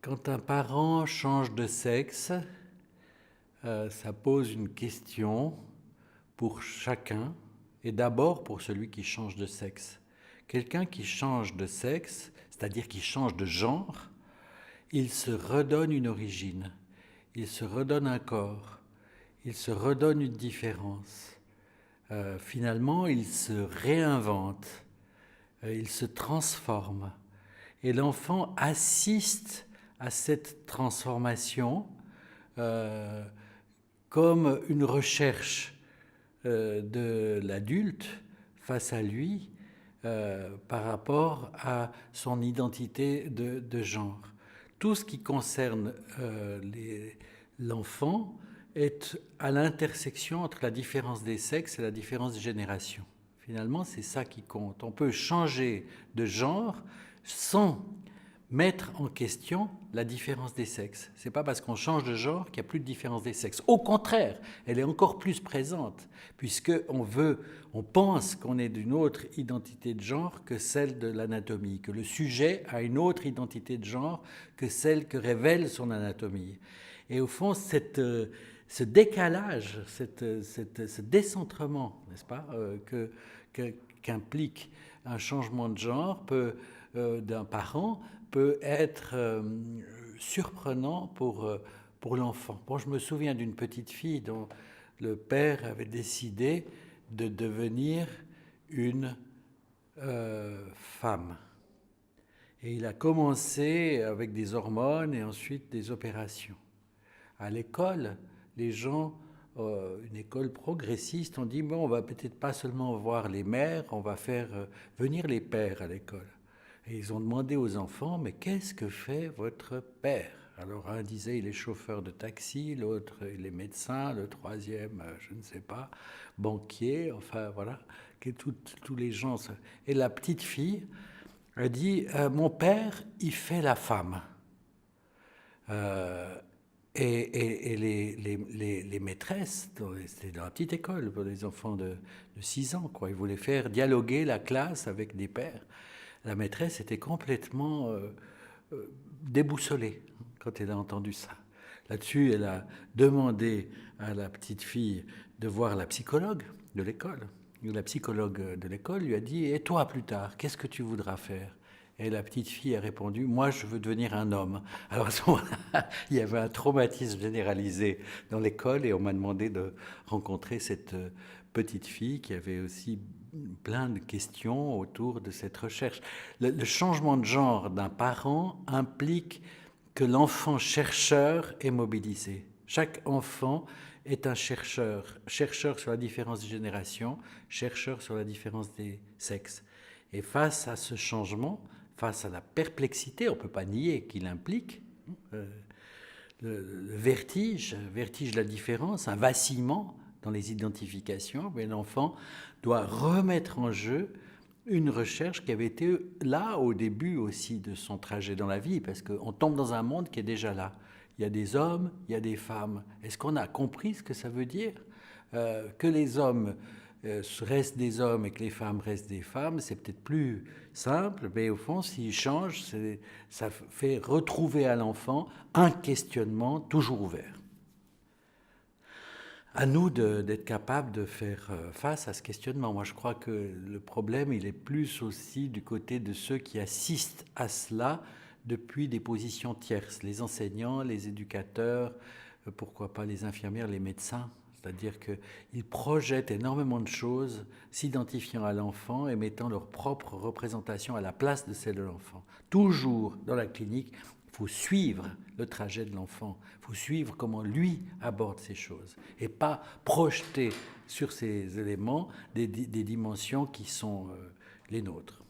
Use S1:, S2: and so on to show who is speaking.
S1: Quand un parent change de sexe, ça pose une question pour chacun, et d'abord pour celui qui change de sexe. Quelqu'un qui change de sexe, c'est-à-dire qui change de genre, il se redonne une origine, il se redonne un corps, il se redonne une différence. Finalement, il se réinvente, il se transforme. Et l'enfant assiste à cette transformation comme une recherche de l'adulte face à lui par rapport à son identité de genre. Tout ce qui concerne l'enfant est à l'intersection entre la différence des sexes et la différence des générations. Finalement, c'est ça qui compte. On peut changer de genre sans mettre en question la différence des sexes. C'est pas parce qu'on change de genre qu'il n'y a plus de différence des sexes. Au contraire, elle est encore plus présente, puisqu'on pense qu'on est d'une autre identité de genre que celle de l'anatomie, que le sujet a une autre identité de genre que celle que révèle son anatomie. Et au fond, ce décalage, ce décentrement, n'est-ce pas, qu'implique un changement de genre d'un parent peut être surprenant pour l'enfant. Bon, je me souviens d'une petite fille dont le père avait décidé de devenir une femme. Et il a commencé avec des hormones et ensuite des opérations. À l'école, les gens, une école progressiste, ont dit bon, on va peut-être pas seulement voir les mères, on va faire venir les pères à l'école. Et ils ont demandé aux enfants, mais qu'est-ce que fait votre père? Alors un disait il est chauffeur de taxi, l'autre il est médecin, le troisième, je ne sais pas, banquier, enfin voilà, que tous les gens. Et la petite fille a dit mon père, il fait la femme. Et les maîtresses, c'était dans la petite école pour les enfants de 6 ans, quoi. Ils voulaient faire dialoguer la classe avec des pères. La maîtresse était complètement déboussolée quand elle a entendu ça. Là-dessus, elle a demandé à la petite fille de voir la psychologue de l'école. La psychologue de l'école lui a dit « Et toi, plus tard, qu'est-ce que tu voudras faire ?» Et la petite fille a répondu « Moi, je veux devenir un homme. » Alors à ce moment-là, il y avait un traumatisme généralisé dans l'école et on m'a demandé de rencontrer cette petite fille qui avait aussi plein de questions autour de cette recherche. Le changement de genre d'un parent implique que l'enfant chercheur est mobilisé. Chaque enfant est un chercheur, chercheur sur la différence des générations, chercheur sur la différence des sexes. Et face à ce changement, face à la perplexité, on ne peut pas nier qu'il implique, le vertige de la différence, un vacillement dans les identifications, mais l'enfant doit remettre en jeu une recherche qui avait été là au début aussi de son trajet dans la vie, parce qu'on tombe dans un monde qui est déjà là. Il y a des hommes, il y a des femmes. Est-ce qu'on a compris ce que ça veut dire que les hommes restent des hommes et que les femmes restent des femmes? C'est peut-être plus simple, mais au fond, s'ils changent, ça fait retrouver à l'enfant un questionnement toujours ouvert. À nous d'être capables de faire face à ce questionnement. Moi, je crois que le problème, il est plus aussi du côté de ceux qui assistent à cela depuis des positions tierces, les enseignants, les éducateurs, pourquoi pas les infirmières, les médecins. C'est-à-dire qu'ils projettent énormément de choses, s'identifiant à l'enfant et mettant leur propre représentation à la place de celle de l'enfant. Toujours dans la clinique, il faut suivre le trajet de l'enfant, il faut suivre comment lui aborde ces choses et pas projeter sur ces éléments des dimensions qui sont les nôtres.